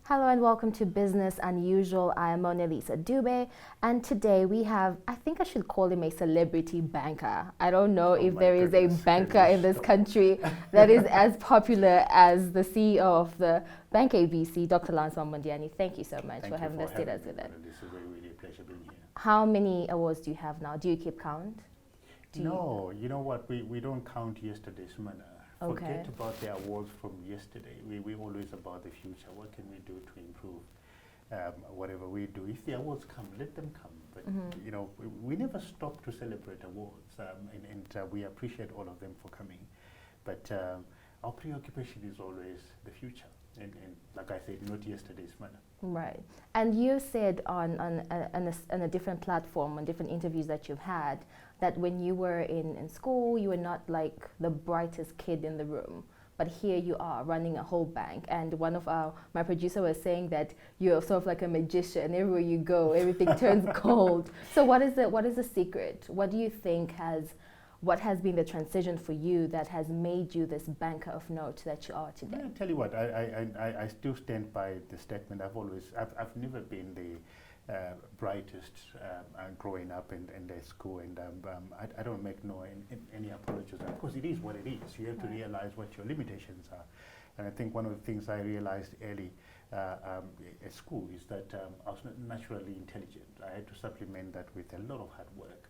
Hello and welcome to Business Unusual. I am Mona Lisa Dube, and today we have, I think I should call him a celebrity banker. I don't know if there is a banker in this country that is as popular as the CEO of the BancABC, Dr. Lance Mambondiani. Thank you so much for having us with us with it. It's a really pleasure being here. How many awards do you have now? Do you keep count? No, you know what? We don't count yesterday's manner. Okay. Forget about the awards from yesterday. We're always about the future. What can we do to improve whatever we do? If the awards come, let them come. But you know, we never stop to celebrate awards, and we appreciate all of them for coming. But our preoccupation is always the future, and like I said, not yesterday's manner. Right. And you said on a different platform, on different interviews that you've had, that when you were in school, you were not like the brightest kid in the room. But here you are running a whole bank. And one of my producer was saying that you're sort of like a magician. Everywhere you go, everything turns gold. So what is the secret? What do you think what has been the transition for you that has made you this banker of note that you are today? I tell you what, I still stand by the statement. I've never been the brightest growing up in the school, and I don't make any apologies, because it is what it is. You have to realize what your limitations are. And I think one of the things I realized early at school is that I was not naturally intelligent. I had to supplement that with a lot of hard work.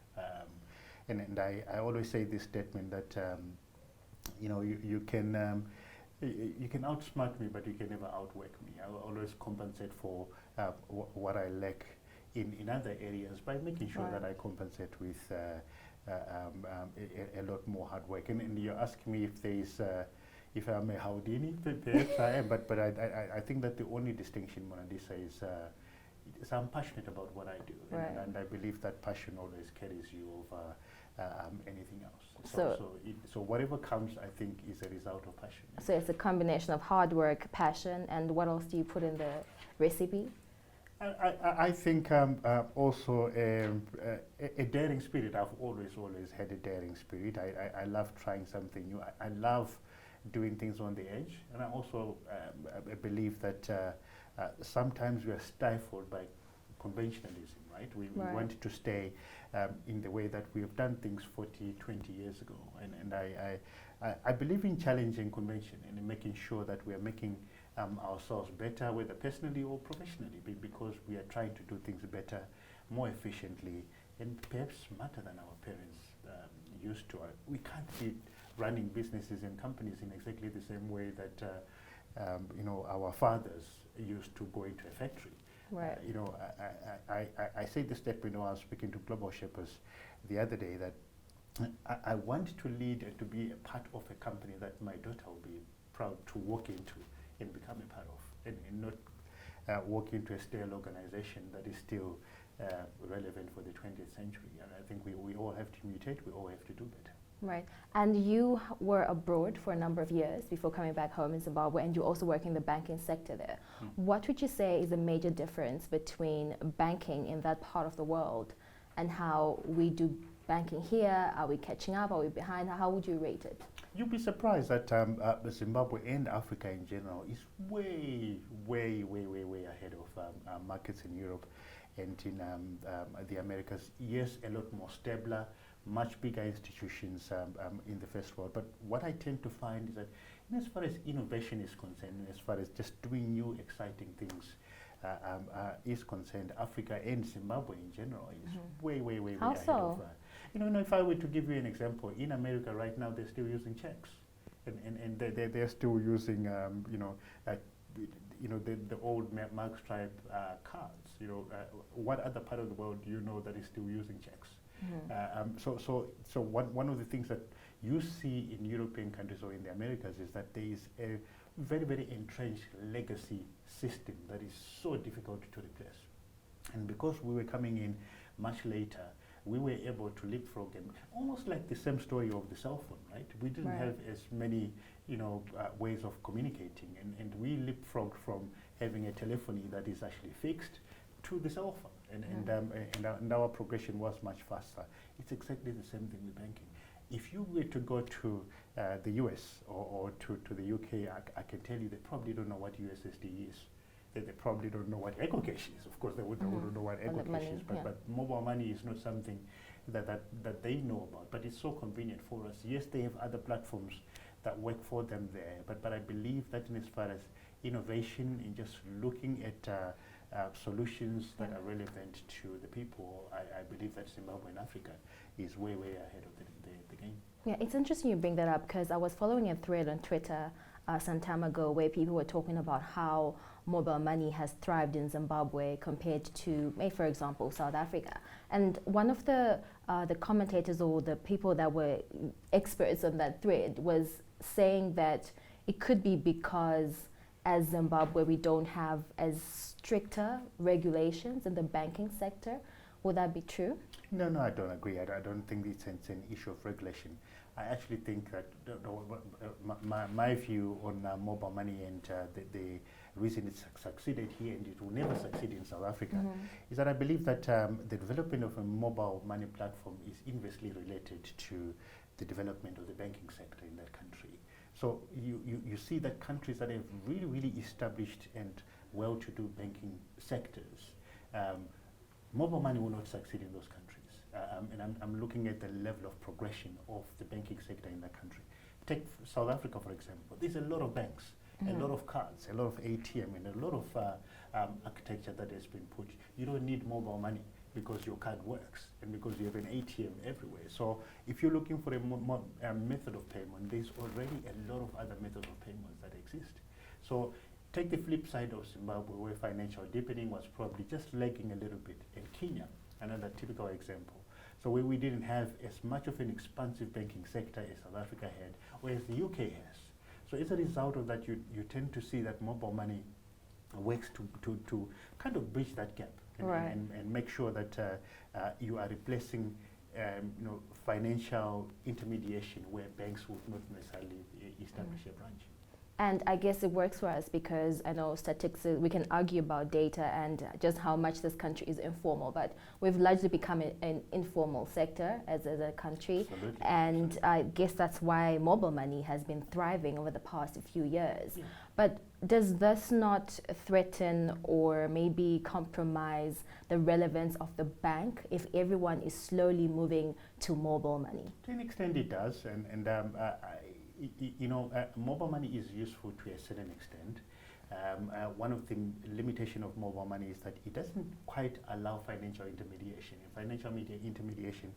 And I always say this statement that you know, you can outsmart me, but you can never outwork me. I will always compensate for what I lack in other areas by making sure that I compensate with a lot more hard work. And you're asking me if there is if I'm a Houdini, perhaps I am, but I think that the only distinction, Mona Lisa, is I'm passionate about what I do, and I believe that passion always carries you over anything else. So whatever comes, I think, is a result of passion. So it's a combination of hard work, passion, and what else do you put in the recipe? I think also a daring spirit. I've always had a daring spirit. I love trying something new. I love doing things on the edge, and I also believe that sometimes we are stifled by conventionalism, right? We want to stay in the way that we have done things 40, 20 years ago. And I believe in challenging convention and in making sure that we are making ourselves better, whether personally or professionally, because we are trying to do things better, more efficiently, and perhaps smarter than our parents used to. We can't be running businesses and companies in exactly the same way that you know, our fathers used to go into a factory. Right. You know, I say this statement when I was speaking to Global Shapers the other day, that I want to lead and to be a part of a company that my daughter will be proud to walk into and become a part of, and not walk into a stale organization that is still relevant for the 20th century. And I think we all have to mutate, we all have to do better. Right. And you were abroad for a number of years before coming back home in Zimbabwe, and you also work in the banking sector there. What would you say is a major difference between banking in that part of the world and how we do banking here? Are we catching up? Are we behind? How would you rate it? You'd be surprised that Zimbabwe and Africa in general is way ahead of markets in Europe and in the Americas. Yes, a lot more stabler, much bigger institutions in the first world. But what I tend to find is that as far as innovation is concerned, as far as just doing new exciting things is concerned, Africa and Zimbabwe in general is way ahead of. You know, if I were to give you an example, in America right now they're still using checks, and they're still using you know, the old mark stripe cards. You know, what other part of the world do you know that is still using checks? So one of the things that you see in European countries or in the Americas is that there is a very entrenched legacy system that is so difficult to replace. And because we were coming in much later, we were able to leapfrog, and almost like the same story of the cell phone, right? We didn't have as many, you know, ways of communicating, and we leapfrogged from having a telephony that is actually fixed to the cell phone, and our progression was much faster. It's exactly the same thing with banking. If you were to go to the US or to the UK, I can tell you they probably don't know what USSD is. they probably don't know what Echo Cash is. Of course, they wouldn't know what Echo Cash money, is, yeah. but mobile money is not something that they know about. But it's so convenient for us. Yes, they have other platforms that work for them there, but I believe that in as far as innovation and just looking at solutions that are relevant to the people, I believe that Zimbabwe and Africa is way ahead of the game. Yeah, it's interesting you bring that up because I was following a thread on Twitter some time ago where people were talking about how mobile money has thrived in Zimbabwe compared to, for example, South Africa. And one of the commentators or the people that were experts on that thread was saying that it could be because as Zimbabwe we don't have as stricter regulations in the banking sector. Would that be true? No, I don't agree. I don't think it's an issue of regulation. I actually think that my view on mobile money and the reason it's succeeded here and it will never succeed in South Africa is that I believe that the development of a mobile money platform is inversely related to the development of the banking sector in that country. So you see that countries that have really established and well-to-do banking sectors, mobile money will not succeed in those countries. And I'm looking at the level of progression of the banking sector in that country. Take South Africa, for example. There's a lot of banks, a lot of cards, a lot of ATM, and a lot of architecture that has been put. You don't need mobile money because your card works and because you have an ATM everywhere. So if you're looking for a method of payment, there's already a lot of other methods of payments that exist. So take the flip side of Zimbabwe, where financial deepening was probably just lagging a little bit, and Kenya, another typical example. So where we didn't have as much of an expansive banking sector as South Africa had, or as the UK has. So as a result of that, you tend to see that mobile money works to kind of bridge that gap and make sure that you are replacing financial intermediation where banks would not necessarily establish a branch. And I guess it works for us because I know statistics, we can argue about data and just how much this country is informal, but we've largely become an informal sector as a country. Absolutely. And I guess that's why mobile money has been thriving over the past few years. Yeah. But does this not threaten or maybe compromise the relevance of the bank if everyone is slowly moving to mobile money? To an extent it does, and mobile money is useful to a certain extent. One of the limitation of mobile money is that it doesn't quite allow financial intermediation. In financial intermediation,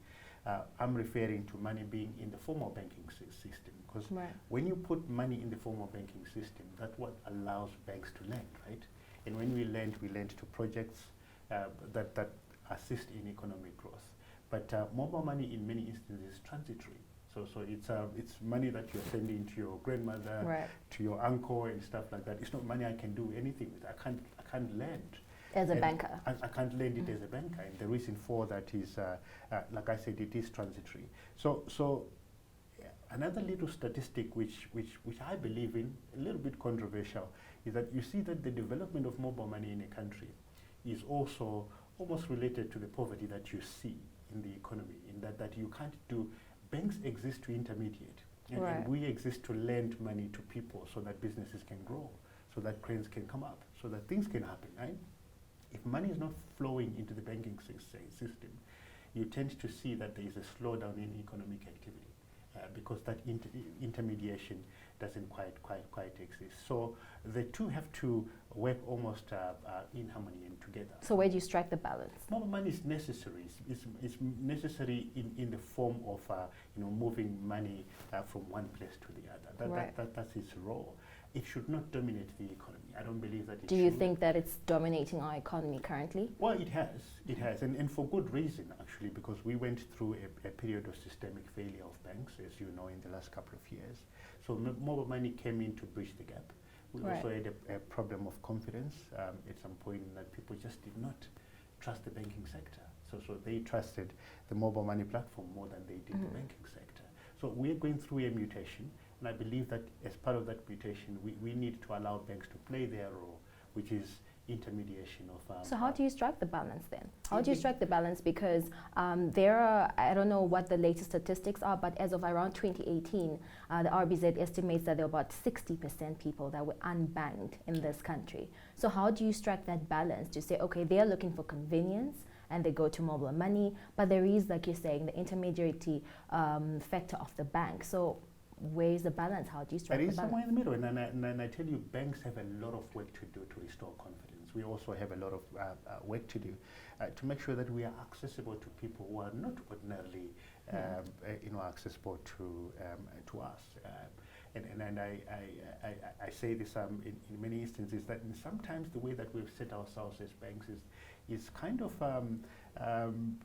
I'm referring to money being in the formal banking system, because when you put money in the formal banking system, that's what allows banks to lend, right? And when we lend to projects that assist in economic growth. But mobile money in many instances is transitory. So it's money that you're sending to your grandmother, to your uncle and stuff like that. It's not money I can do anything with. I can't lend. As a banker. I can't lend it as a banker. And the reason for that is, like I said, it is transitory. So another little statistic which I believe in, a little bit controversial, is that you see that the development of mobile money in a country is also almost related to the poverty that you see in the economy, in that you can't do. Banks exist to intermediate, and we exist to lend money to people so that businesses can grow, so that cranes can come up, so that things can happen, right? If money is not flowing into the banking system, you tend to see that there is a slowdown in economic activity because that intermediation doesn't quite exist. So the two have to work almost in harmony and together. So where do you strike the balance? Mobile money is necessary. It's necessary in the form of moving money from one place to the other. That's its role. It should not dominate the economy. I don't believe that it should. Do you think that it's dominating our economy currently? Well, it has, and for good reason, actually, because we went through a period of systemic failure of banks, as you know, in the last couple of years. So mobile money came in to bridge the gap. We also had a problem of confidence at some point that people just did not trust the banking sector. So they trusted the mobile money platform more than they did the banking sector. So we're going through a mutation, and I believe that as part of that mutation, we need to allow banks to play their role, which is intermediation of. So how do you strike the balance then? How do you strike the balance? Because there are, I don't know what the latest statistics are, but as of around 2018, the RBZ estimates that there are about 60% people that were unbanked in this country. So how do you strike that balance to say, okay, they're looking for convenience and they go to mobile money, but there is, like you're saying, the intermediary factor of the bank. So where is the balance? How do you strike the balance? It is somewhere in the middle, and I tell you, banks have a lot of work to do to restore confidence. We also have a lot of work to do to make sure that we are accessible to people who are not ordinarily, accessible to us. And I say this in many instances that sometimes the way that we've set ourselves as banks is kind of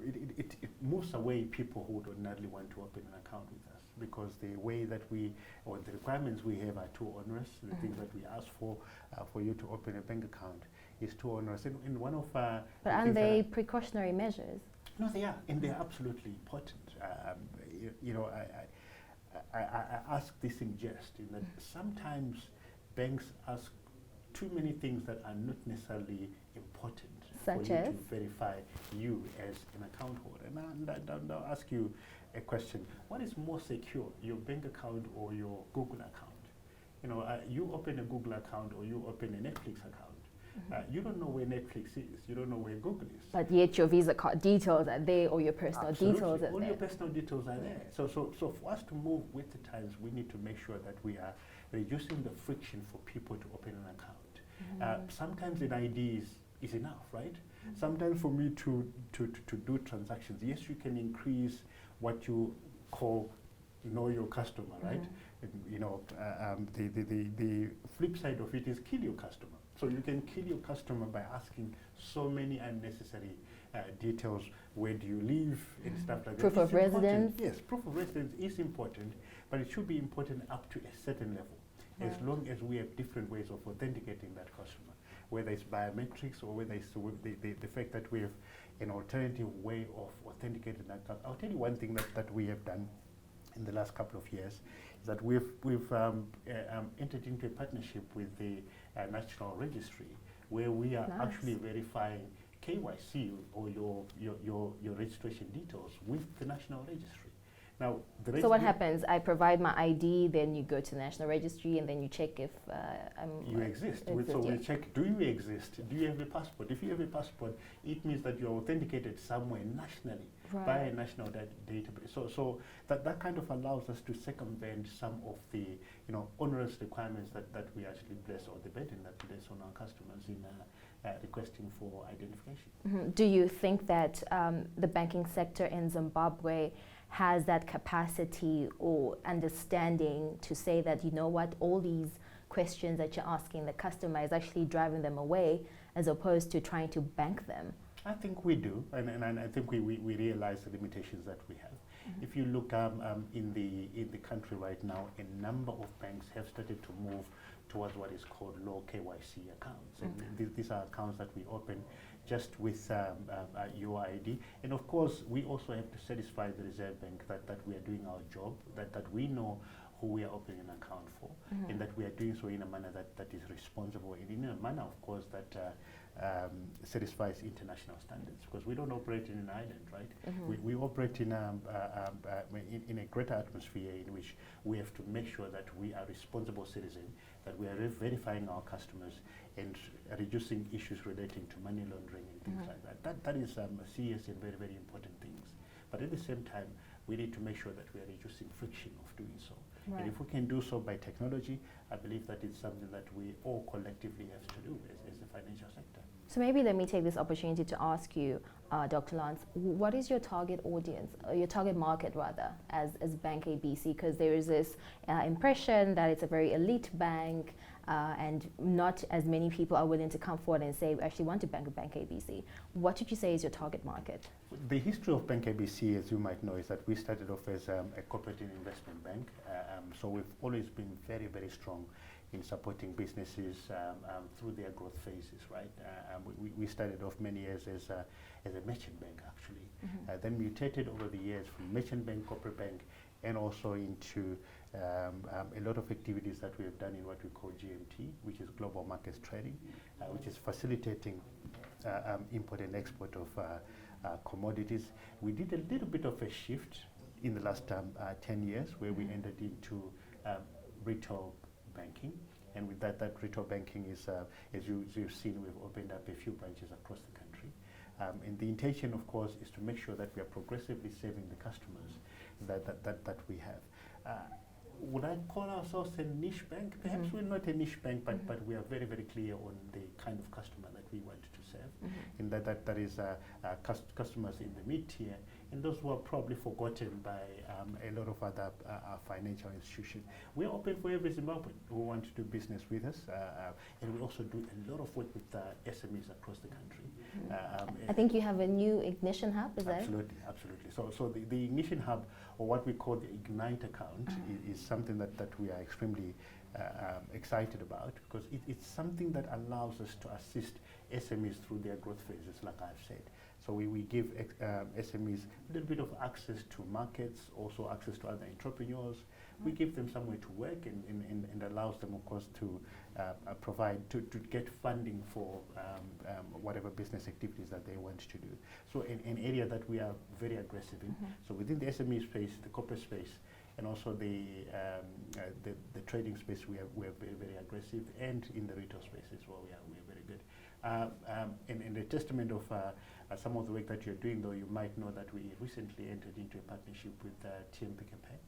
it moves away people who would ordinarily want to open an account with us, because the way that the requirements we have are too onerous. The things that we ask for you to open a bank account is too onerous. And one of but aren't they precautionary measures? No, they are, and they're absolutely important. I ask this in jest, in that sometimes banks ask too many things that are not necessarily important Such for you as? to verify you as an account holder. And I'll ask you a question. What is more secure, your bank account or your Google account? You open a Google account or you open a Netflix account. You don't know where Netflix is. You don't know where Google is. But yet your Visa card details are there, or your personal Absolutely. details are All there. your personal details are there. So for us to move with the times, we need to make sure that we are reducing the friction for people to open an account. Sometimes an ID is enough, right? Sometimes for me to do transactions, yes, you can increase what you call know your customer, right? And, the flip side of it is kill your customer. So you can kill your customer by asking so many unnecessary details. Where do you live and stuff like that. Proof of residence. Yes, proof of residence is important, but it should be important up to a certain level. As long as we have different ways of authenticating that customer, whether it's biometrics or whether it's the fact that we have an alternative way of authenticating that. I'll tell you one thing that we have done in the last couple of years is that we've entered into a partnership with the National Registry, where we are actually verifying KYC or your registration details with the National Registry. Now, so what happens? I provide my ID, then you go to the National Registry, and then you check if you exist. So we check, do you exist? Do you have a passport? If you have a passport, it means that you're authenticated somewhere nationally by a national database. So that kind of allows us to circumvent some of the onerous requirements that we actually place, or the burden that we place on our customers in requesting for identification. Do you think that the banking sector in Zimbabwe has that capacity or understanding to say that, you know what, all these questions that you're asking the customer is actually driving them away, as opposed to trying to bank them? I think we do, and I think we realize the limitations that we have. If you look in the country right now, a number of banks have started to move towards what is called low KYC accounts. And these are accounts that we open just with your ID. And of course, we also have to satisfy the Reserve Bank that we are doing our job, that we know who we are opening an account for, and that we are doing so in a manner that is responsible, and in a manner, of course, that satisfies international standards, because we don't operate in an island, right? We operate in a greater atmosphere in which we have to make sure that we are responsible citizens, that we are verifying our customers and reducing issues relating to money laundering and things like that. That is serious and very, very important things. But at the same time, we need to make sure that we are reducing friction of doing so. And if we can do so by technology, I believe that it's something that we all collectively have to do as the financial sector. So maybe let me take this opportunity to ask you, Dr. Lance, what is your target audience, your target market rather, as BancABC? Because there is this impression that it's a very elite bank, and not as many people are willing to come forward and say, we actually want to bank with BancABC. What would you say is your target market? The history of BancABC, as you might know, is that we started off as a corporate and investment bank. So we've always been very, very strong in supporting businesses through their growth phases, right? We started off many years as a merchant bank, actually. Then mutated over the years from merchant bank, corporate bank, and also into a lot of activities that we have done in what we call GMT, which is Global Markets Trading, which is facilitating import and export of commodities. We did a little bit of a shift in the last 10 years where we entered into retail banking. And with that retail banking is, as you've seen, we've opened up a few branches across the country. And the intention, of course, is to make sure that we are progressively serving the customers that we have. Would I call ourselves a niche bank? Perhaps we're not a niche bank, but we are very, very clear on the kind of customer that we want to serve. And that is customers in the mid-tier and those who are probably forgotten by a lot of other financial institutions. We're open for every Zimbabwean who want to do business with us. And we also do a lot of work with SMEs across the country. I think you have a new Ignition Hub, is that? Absolutely, absolutely. So the Ignition Hub, or what we call the Ignite account, is something that we are extremely excited about, because it's something that allows us to assist SMEs through their growth phases, like I've said. So we give SMEs a little bit of access to markets, also access to other entrepreneurs. We give them somewhere to work and allows them, of course, to provide, to get funding for whatever business activities that they want to do. So an area that we are very aggressive in. So within the SME space, the corporate space, and also the trading space, we are very, very aggressive, and in the retail space as well, we are very good. And a testament of some of the work that you're doing, though, you might know that we recently entered into a partnership with TM Pick n Pay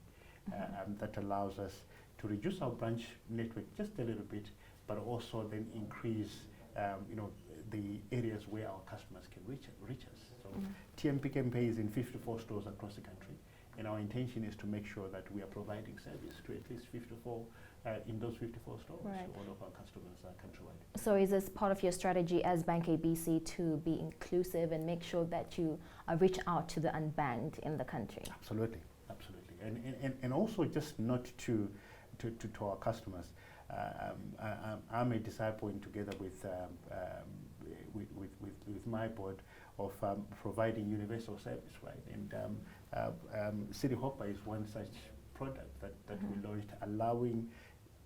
that allows us to reduce our branch network just a little bit, but also then increase the areas where our customers can reach us. So TM Pick n Pay is in 54 stores across the country. And our intention is to make sure that we are providing service to at least 54 in those 54 stores. Right. All of our customers are countrywide. So is this part of your strategy as BancABC to be inclusive and make sure that you reach out to the unbanked in the country? Absolutely, absolutely. And also just not to our customers. I'm a disciple in together with my board of providing universal service, right? And City Hopper is one such product that we launched, allowing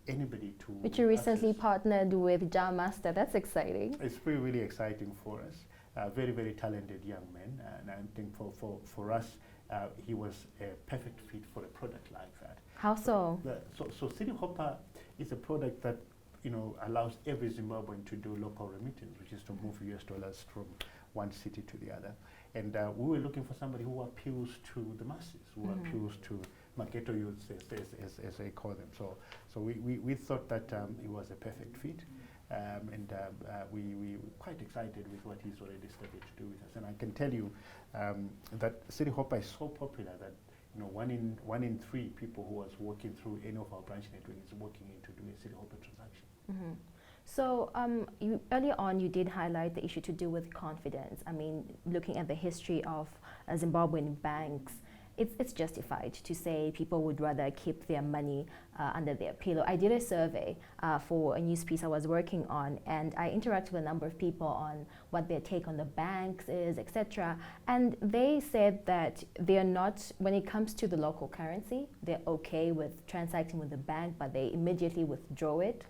anybody to. Which you recently partnered with Jar Master. That's exciting. It's really exciting for us. Very, very talented young man, and I think for us, he was a perfect fit for a product like that. How so? So City Hopper is a product that allows every Zimbabwean to do local remittance, which is to move US dollars from one city to the other. And we were looking for somebody who appeals to the masses, who appeals to Maketo youths, as they call them. So we thought that it was a perfect fit. And we were quite excited with what he's already started to do with us. And I can tell you that City Hopper is so popular that 1 in 3 people who was walking through any of our branch network is walking in to do a City Hopper transaction. So earlier on, you did highlight the issue to do with confidence. I mean, looking at the history of Zimbabwean banks, it's justified to say people would rather keep their money under their pillow. I did a survey for a news piece I was working on, and I interacted with a number of people on what their take on the banks is, etc. And they said that they're not, when it comes to the local currency, they're okay with transacting with the bank, but they immediately withdraw it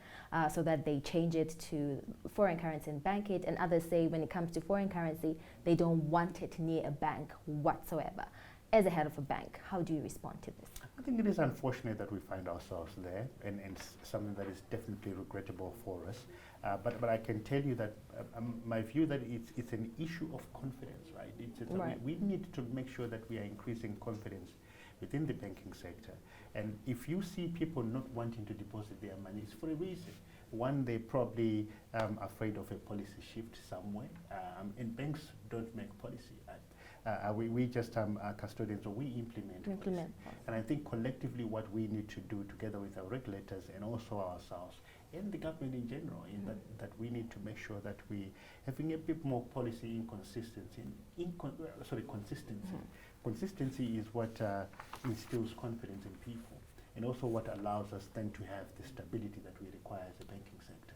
so that they change it to foreign currency and bank it. And others say when it comes to foreign currency, they don't want it near a bank whatsoever. As a head of a bank, how do you respond to this? I think it is unfortunate that we find ourselves there, and something that is definitely regrettable for us. But I can tell you that my view that it's an issue of confidence, right? Right. We need to make sure that we are increasing confidence within the banking sector. And if you see people not wanting to deposit their money, it's for a reason. One, they're probably afraid of a policy shift somewhere, and banks don't make policy. We just are custodians, so we implement policy. And I think collectively what we need to do together with our regulators and also ourselves and the government in general is that we need to make sure that we having a bit more policy inconsistency. Consistency. Consistency is what instills confidence in people, and also what allows us then to have the stability that we require as a banking sector.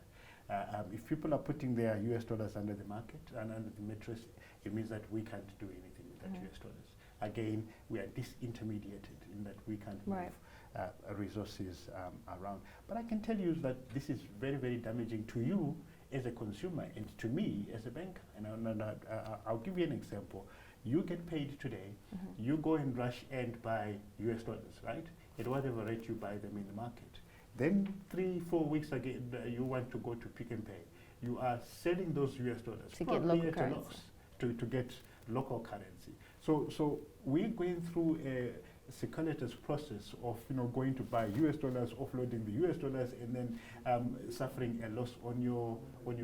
If people are putting their US dollars under the market and under the mattress, it means that we can't do anything with that US dollars. again, we are disintermediated in that we can't move resources around. But I can tell you that this is very, very damaging to you as a consumer and to me as a banker. And I'll give you an example. You get paid today, you go and rush and buy US dollars, right? At whatever rate you buy them in the market. Then 3-4 weeks again, you want to go to Pick and Pay. You are selling those US dollars to get local at a loss to get local currency. So we're going through a circuitous process of going to buy US dollars, offloading the US dollars, and then suffering a loss on your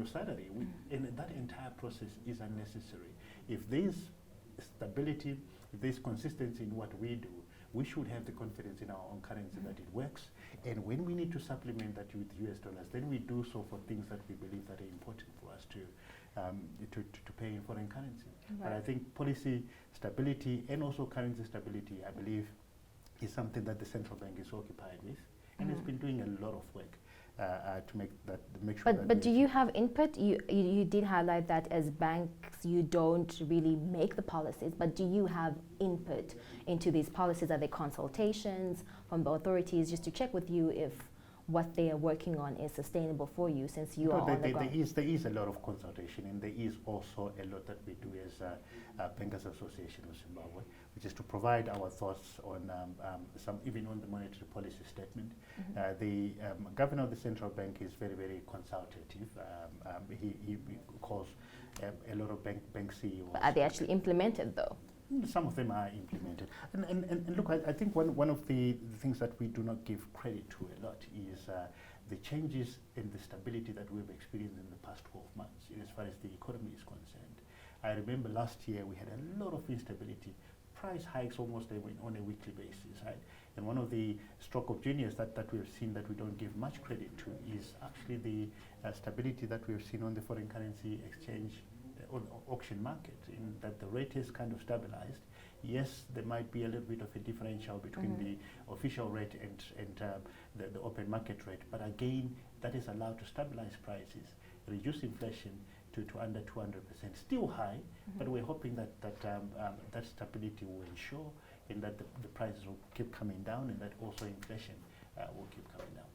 salary. And that entire process is unnecessary. If there's stability, if there's consistency in what we do, we should have the confidence in our own currency that it works. And when we need to supplement that with US dollars, then we do so for things that we believe that are important for us to pay in foreign currency. Right. But I think policy stability and also currency stability, I believe, is something that the central bank is occupied with, and it's been doing a lot of work to make sure. But do you have input? You did highlight that as banks, you don't really make the policies, but do you have input into these policies? Are there consultations from the authorities just to check with you if what they are working on is sustainable for you, since you are on the ground? There is a lot of consultation, and there is also a lot that we do as Bankers Association of Zimbabwe, which is to provide our thoughts on even on the monetary policy statement. The governor of the central bank is very, very consultative. He calls a lot of bank CEOs. But are they actually implemented though? Some of them are implemented. And look, I think one of the things that we do not give credit to a lot is the changes in the stability that we've experienced in the past 12 months as far as the economy is concerned. I remember last year we had a lot of instability, price hikes almost on a weekly basis, right? And one of the stroke of genius that we've seen that we don't give much credit to is actually the stability that we've seen on the foreign currency exchange on auction market, in that the rate is kind of stabilized. Yes, there might be a little bit of a differential between the official rate and the open market rate, but again, that is allowed to stabilize prices, reduce inflation to under 200%. Still high, but we're hoping that that stability will ensure and that the prices will keep coming down, and that also inflation will keep coming down.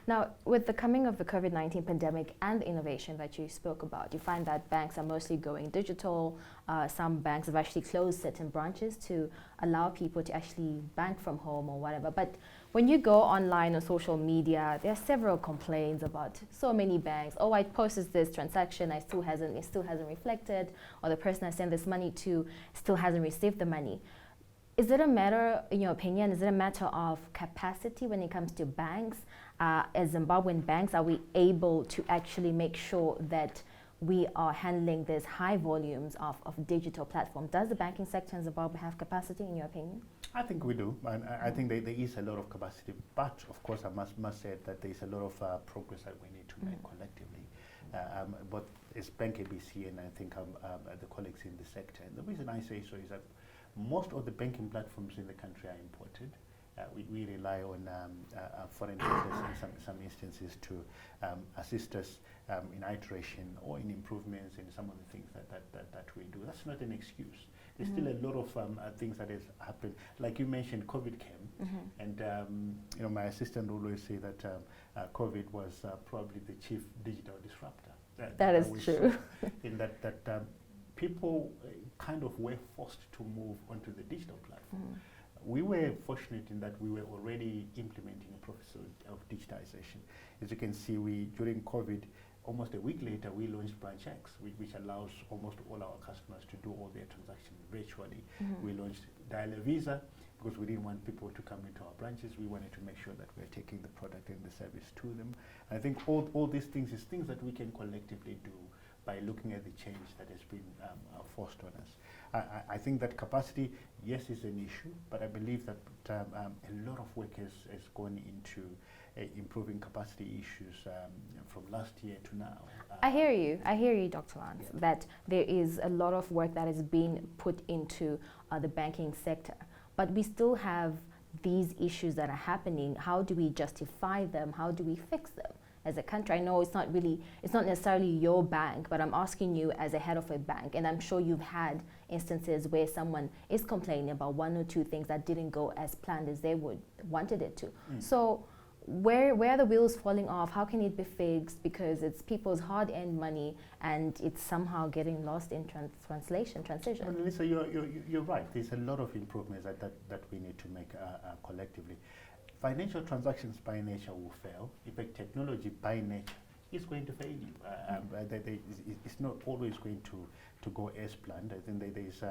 Now, with the coming of the COVID-19 pandemic and the innovation that you spoke about, you find that banks are mostly going digital. Some banks have actually closed certain branches to allow people to actually bank from home or whatever. But when you go online or social media, there are several complaints about so many banks. Oh, I posted this transaction, it still hasn't reflected, or the person I sent this money to still hasn't received the money. Is it a matter, in your opinion, is it a matter of capacity when it comes to banks? As Zimbabwean banks, are we able to actually make sure that we are handling these high volumes of digital platforms? Does the banking sector in Zimbabwe have capacity, in your opinion? I think we do, and I think there is a lot of capacity, but of course I must say that there is a lot of progress that we need to make collectively. But as BancABC and I think the colleagues in the sector, and the reason I say so is that most of the banking platforms in the country are imported. We rely on foreign traders in some instances to assist us in iteration or in improvements in some of the things that we do. That's not an excuse. There's still a lot of things that has happened. Like you mentioned, COVID came, and my assistant always say that COVID was probably the chief digital disruptor. That is true. In that people kind of were forced to move onto the digital platform. We were fortunate in that we were already implementing a process of digitization. As you can see, during COVID, almost a week later, we launched BancABC, which allows almost all our customers to do all their transactions virtually. We launched Dial a Visa because we didn't want people to come into our branches. We wanted to make sure that we're taking the product and the service to them. And I think all these things is things that we can collectively do by looking at the change that has been forced on us. I think that capacity, yes, is an issue, but I believe that a lot of work has gone into improving capacity issues from last year to now. I hear you, Dr. Lance, that there is a lot of work that has been put into the banking sector, but we still have these issues that are happening. How do we justify them? How do we fix them? as a country? I know it's not necessarily your bank, but I'm asking you as a head of a bank, and I'm sure you've had instances where someone is complaining about one or two things that didn't go as planned as they wanted it to. So where are the wheels falling off? How can it be fixed? Because it's people's hard-earned money and it's somehow getting lost in transition. Well, Lisa, you're right. There's a lot of improvements that we need to make collectively. Financial transactions by nature will fail. In fact, technology by nature is going to fail you. It's not always going to go as planned. I think there's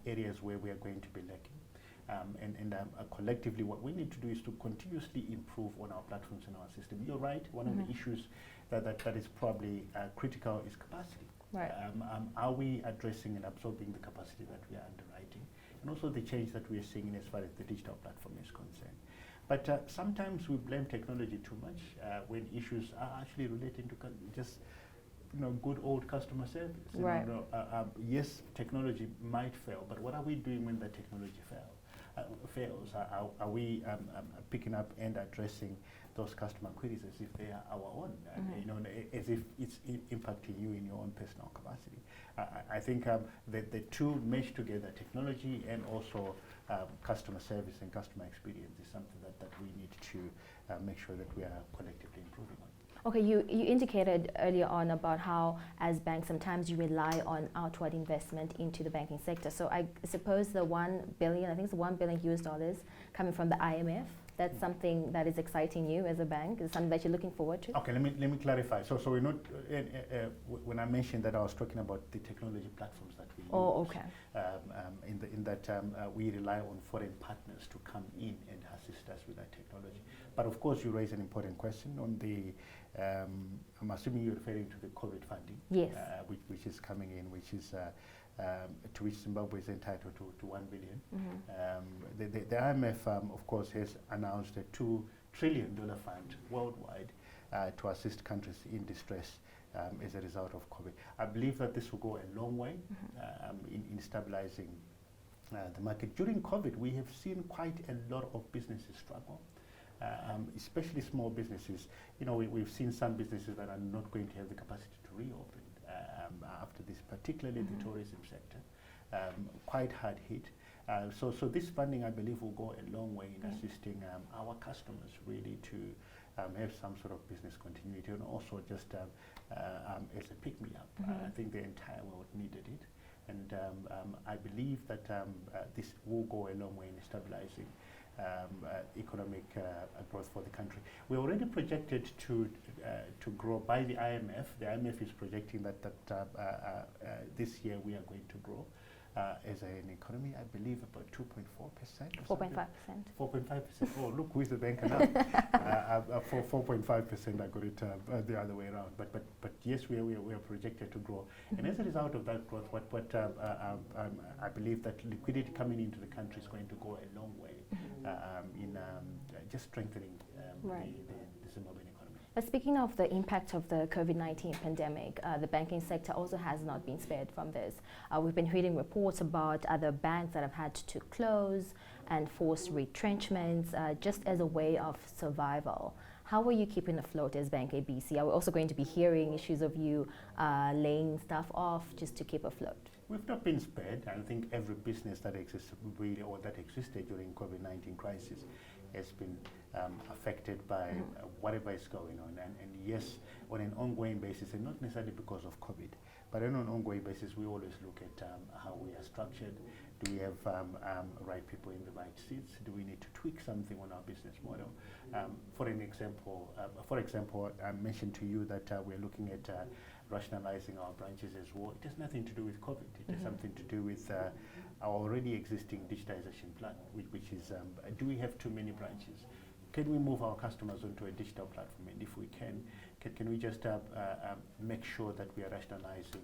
areas where we are going to be lacking. Collectively, what we need to do is to continuously improve on our platforms and our system. You're right. One of the issues that is probably critical is capacity. Right. Are we addressing and absorbing the capacity that we are underwriting, and also the change that we are seeing as far as the digital platform is concerned? But sometimes we blame technology too much when issues are actually relating to just good old customer service. Right. Yes, technology might fail, but what are we doing when the technology fails? Are we picking up and addressing those customer queries as if they are our own? As if it's impacting you in your own personal capacity. I think the two mesh together, technology and also customer service and customer experience, is something that we need to make sure that we are collectively improving on. Okay, you indicated earlier on about how as banks sometimes you rely on outward investment into the banking sector. So I suppose the $1 billion, I think it's $1 billion US dollars coming from the IMF, that's something that is exciting you as a bank? Is it something that you're looking forward to? Okay, let me clarify. So we're not, when I mentioned that, I was talking about the technology platforms that we use. Oh, okay. In that we rely on foreign partners to come in and assist us with that technology. But of course, you raise an important question on the, I'm assuming you're referring to the COVID funding. Yes. Which is coming in, which is to which Zimbabwe is entitled to $1 billion. The IMF, of course, has announced a $2 trillion fund worldwide to assist countries in distress as a result of COVID. I believe that this will go a long way in stabilizing the market. During COVID, we have seen quite a lot of businesses struggle. Especially small businesses. We've seen some businesses that are not going to have the capacity to reopen after this, particularly the tourism sector, quite hard hit. So this funding, I believe, will go a long way in assisting our customers really to have some sort of business continuity, and also just as a pick-me-up. I think the entire world needed it, and I believe that this will go a long way in stabilizing economic growth for the country. We're already projected to grow by the IMF. The IMF is projecting that this year we are going to grow as an economy, I believe, about 2.4%. 4.5%. 4.5%. Oh, look, who is the banker now? For 4.5%, I got it the other way around. But yes, we are projected to grow, and as a result of that growth, I believe that liquidity coming into the country is going to go a long way in just strengthening the Zimbabwean economy. But speaking of the impact of the COVID-19 pandemic, the banking sector also has not been spared from this. We've been reading reports about other banks that have had to close and force retrenchments just as a way of survival. How are you keeping afloat as BancABC? Are we also going to be hearing issues of you laying staff off just to keep afloat? We've not been spared. I think every business that exists really, or that existed during COVID-19 crisis, has been affected by whatever is going on. And yes, on an ongoing basis, and not necessarily because of COVID, but on an ongoing basis, we always look at how we are structured. Do we have right people in the right seats? Do we need to tweak something on our business model? For example, I mentioned to you that we're looking at rationalizing our branches as well. It has nothing to do with COVID. It has something to do with our already existing digitization plan, which is, do we have too many branches? Can we move our customers onto a digital platform? And if we can we just make sure that we are rationalizing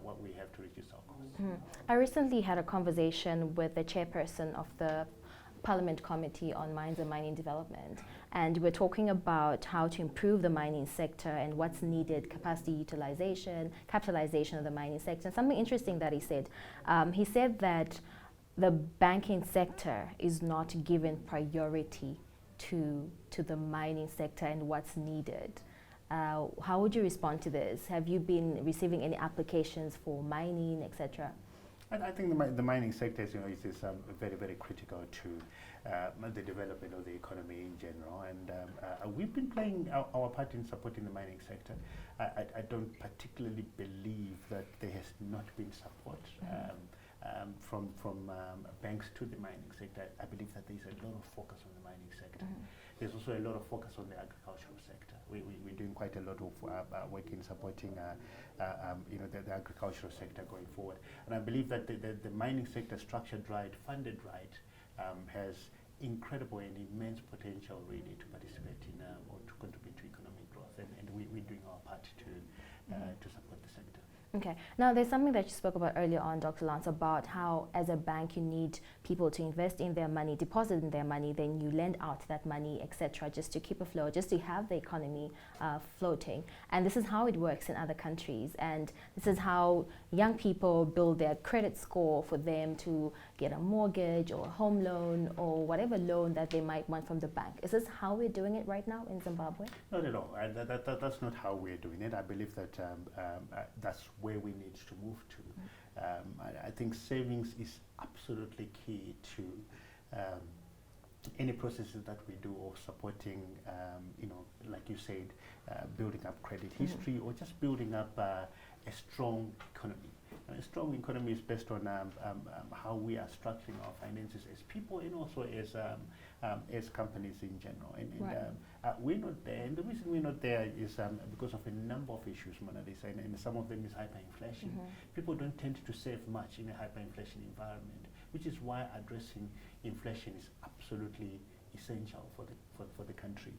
what we have to reduce our costs? I recently had a conversation with the chairperson of the Parliament Committee on Mines and Mining Development, and we're talking about how to improve the mining sector and what's needed, capacity utilization, capitalization of the mining sector. And something interesting that he said that the banking sector is not given priority to the mining sector and what's needed. How would you respond to this? Have you been receiving any applications for mining, etc.? I think the mining sector is very, very critical to the development of the economy in general, and we've been playing our part in supporting the mining sector. I don't particularly believe that there has not been support from banks to the mining sector. I believe that there's a lot of focus on the mining sector. There's also a lot of focus on the agricultural sector. We're doing quite a lot of work in supporting the agricultural sector going forward. And I believe that the mining sector, structured right, funded right, has incredible and immense potential really to participate in or to contribute to economic growth. And we're doing our part to support the sector. Okay. Now, there's something that you spoke about earlier on, Dr. Lance, about how as a bank you need people to invest in their money, deposit in their money, then you lend out that money, etc., just to keep afloat, just to have the economy floating. And this is how it works in other countries. And this is how young people build their credit score for them to get a mortgage or a home loan or whatever loan that they might want from the bank. Is this how we're doing it right now in Zimbabwe? Not at all. That's not how we're doing it. I believe that that's where we need to move to. I think savings is absolutely key to any processes that we do, or supporting, like you said, building up credit history, or just building up a strong economy. A strong economy is based on how we are structuring our finances as people and also as companies in general. And we're not there. And the reason we're not there is because of a number of issues, Mona Lisa, and some of them is hyperinflation. People don't tend to save much in a hyperinflation environment, which is why addressing inflation is absolutely essential for the country.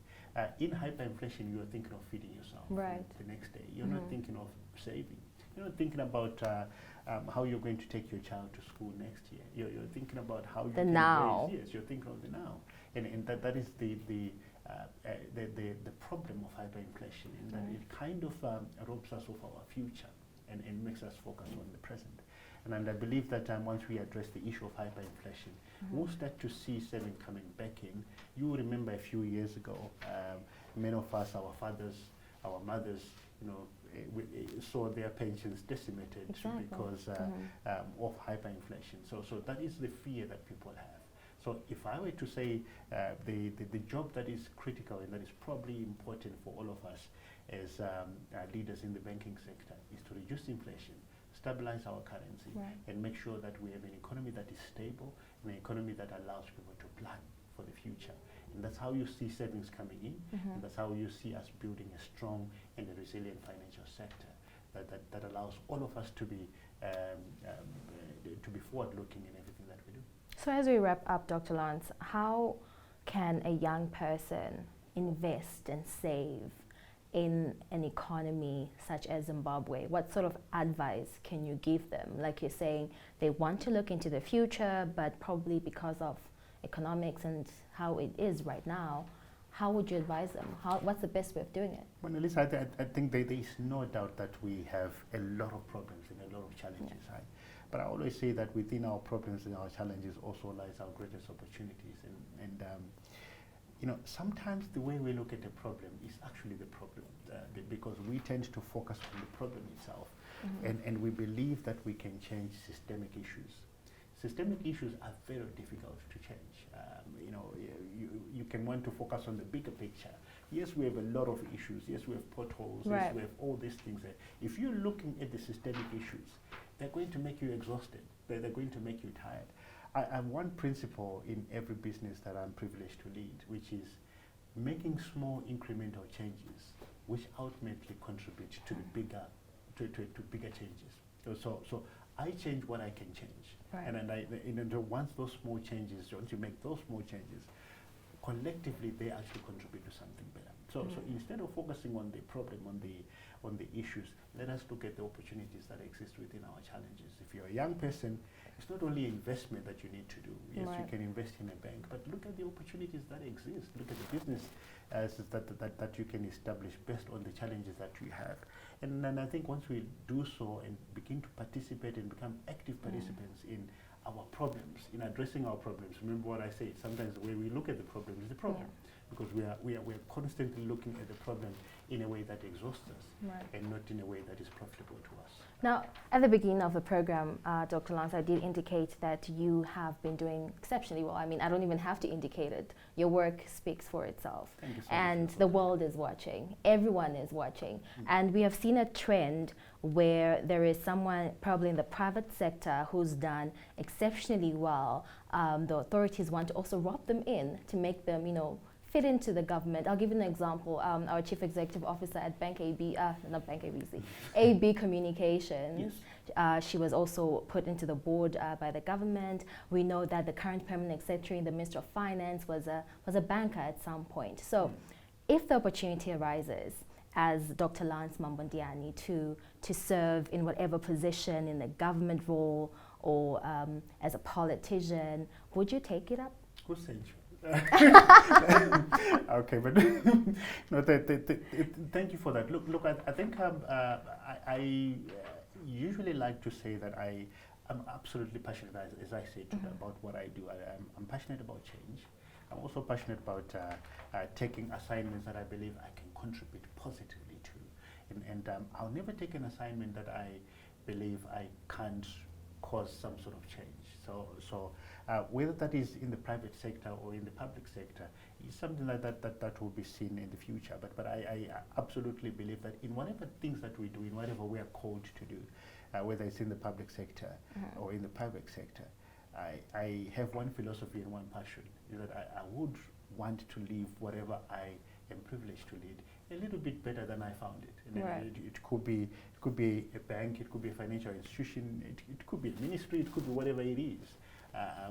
In hyperinflation, you're thinking of feeding yourself the next day. You're not thinking of saving. You're not thinking about how you're going to take your child to school next year. You're thinking about how you can now. Yes, you're thinking of the now, and that is the problem of hyperinflation, in that it kind of robs us of our future and makes us focus on the present. And I believe that once we address the issue of hyperinflation, we'll start to see saving coming back in. You will remember a few years ago, many of us, our fathers, our mothers, we saw their pensions decimated because of hyperinflation. So that is the fear that people have. So if I were to say the job that is critical and that is probably important for all of us as leaders in the banking sector is to reduce inflation, stabilize our currency, and make sure that we have an economy that is stable, and an economy that allows people to plan for the future. And that's how you see savings coming in, and that's how you see us building a strong and a resilient financial sector that allows all of us to be forward-looking in everything that we do. So as we wrap up, Dr. Lance, how can a young person invest and save in an economy such as Zimbabwe? What sort of advice can you give them? Like you're saying, they want to look into the future, but probably because of economics and how it is right now, how would you advise them? What's the best way of doing it? Well, Elisa, I think there is no doubt that we have a lot of problems and a lot of challenges. But I always say that within our problems and our challenges also lies our greatest opportunities. And sometimes the way we look at a problem is actually the problem, because we tend to focus on the problem itself, and we believe that we can change systemic issues. Systemic issues are very difficult to change. You can want to focus on the bigger picture. Yes, we have a lot of issues. Yes, we have potholes. Yes, we have all these things there. If you're looking at the systemic issues, they're going to make you exhausted. They're going to make you tired. I have one principle in every business that I'm privileged to lead, which is making small incremental changes, which ultimately contribute to the bigger changes. So I change what I can change, and once those small changes, once you make those small changes, collectively they actually contribute to something better. So instead of focusing on the problem, on the issues, let us look at the opportunities that exist within our challenges. If you're a young person, it's not only investment that you need to do. Yes, you can invest in a bank, but look at the opportunities that exist. Look at the business that you can establish based on the challenges that you have. And then I think once we do so and begin to participate and become active participants in our problems, in addressing our problems. Remember what I said, sometimes the way we look at the problem is the problem. Because we are constantly looking at the problem in a way that exhausts us and not in a way that is profitable to us. Now, at the beginning of the program, Dr. Lance, I did indicate that you have been doing exceptionally well. I mean, I don't even have to indicate it. Your work speaks for itself. Thank you so and much. the world is watching. Everyone is watching. And we have seen a trend where there is someone probably in the private sector who's done exceptionally well. The authorities want to also rob them in to make them, fit into the government. I'll give you an example. Our Chief Executive Officer at not BancABC, AB Communications. Yes. She was also put into the board by the government. We know that the current permanent secretary in the Ministry of Finance was a banker at some point. So if the opportunity arises as Dr. Lance Mambondiani to serve in whatever position in the government role or as a politician, would you take it up? Who sent you? Okay, but no, thank you for that. Look, I think I usually like to say that I'm absolutely passionate, as I said, about what I do. I'm passionate about change. I'm also passionate about taking assignments that I believe I can contribute positively to. And I'll never take an assignment that I believe I can't cause some sort of change. So whether that is in the private sector or in the public sector is something like that will be seen in the future. But I absolutely believe that in whatever things that we do, in whatever we are called to do, whether it's in the public sector or in the private sector, I have one philosophy and one passion, is that I would want to live whatever I am privileged to lead a little bit better than I found it. And it could be a bank, it could be a financial institution, it could be a ministry, it could be whatever it is.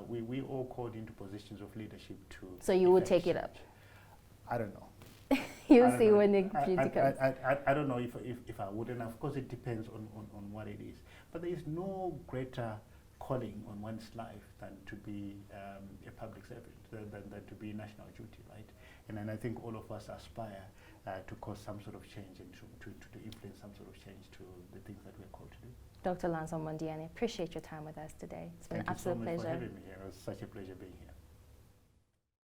We all called into positions of leadership to. So you would take it up? I don't know. You'll see when it comes. I don't know if I would, and of course it depends on what it is. But there is no greater calling on one's life than to be a public servant, than to be national duty, right? And then I think all of us aspire to cause some sort of change and to influence some sort of change to the things that we're called to do. Dr. Lance Mambondiani, appreciate your time with us today. It's been an absolute pleasure. Thank you so much for having me here. It was such a pleasure being here.